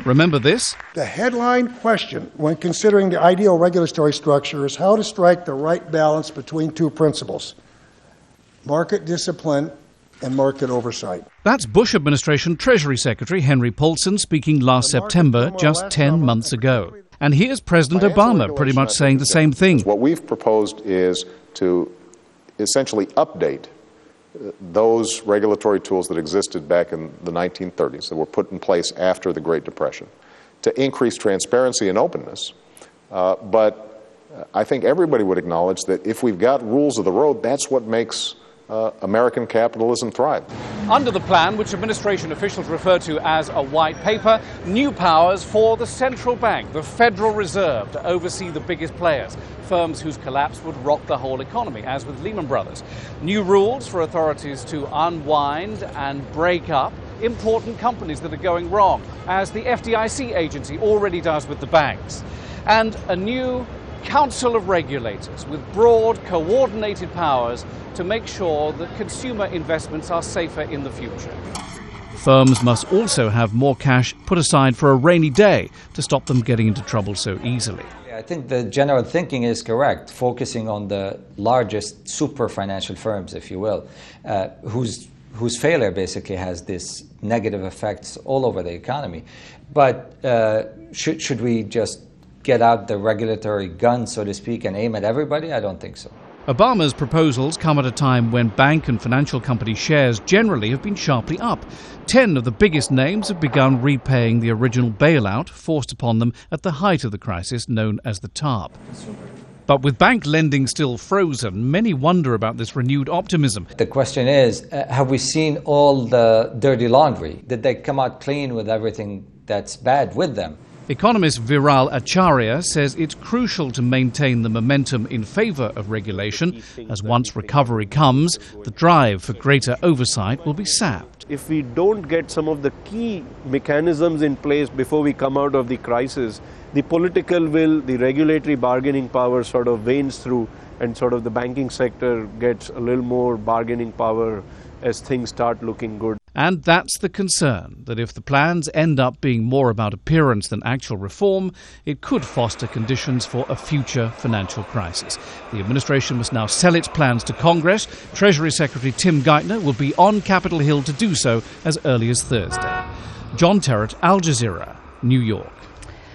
Remember this? The headline question when considering the ideal regulatory structure is how to strike the right balance between two principles: market discipline and market oversight. That's Bush administration Treasury Secretary Henry Paulson speaking last September, just 10 months ago. And here's President Obama pretty much saying the same thing. What we've proposed is to essentially update those regulatory tools that existed back in the 1930s that were put in place after the Great Depression to increase transparency and openness. But I think everybody would acknowledge that if we've got rules of the road, that's what makes American capitalism thrive. Under the plan, which administration officials refer to as a white paper, new powers for the central bank, the Federal Reserve, to oversee the biggest players, firms whose collapse would rock the whole economy, as with Lehman Brothers. New rules for authorities to unwind and break up important companies that are going wrong, as the FDIC agency already does with the banks. And a new Council of Regulators with broad, coordinated powers to make sure that consumer investments are safer in the future. Firms must also have more cash put aside for a rainy day to stop them getting into trouble so easily. I think the general thinking is correct, focusing on the largest super financial firms, if you will, whose failure basically has this negative effects all over the economy. But should we just get out the regulatory gun, so to speak, and aim at everybody? I don't think so. Obama's proposals come at a time when bank and financial company shares generally have been sharply up. 10 of the biggest names have begun repaying the original bailout forced upon them at the height of the crisis known as the TARP. But with bank lending still frozen, many wonder about this renewed optimism. The question is, have we seen all the dirty laundry? Did they come out clean with everything that's bad with them? Economist Viral Acharya says it's crucial to maintain the momentum in favour of regulation, as once recovery comes, the drive for greater oversight will be sapped. If we don't get some of the key mechanisms in place before we come out of the crisis, the political will, the regulatory bargaining power sort of wanes through, and sort of the banking sector gets a little more bargaining power as things start looking good. And that's the concern, that if the plans end up being more about appearance than actual reform, it could foster conditions for a future financial crisis. The administration must now sell its plans to Congress. Treasury Secretary Tim Geithner will be on Capitol Hill to do so as early as Thursday. John Terrett, Al Jazeera, New York.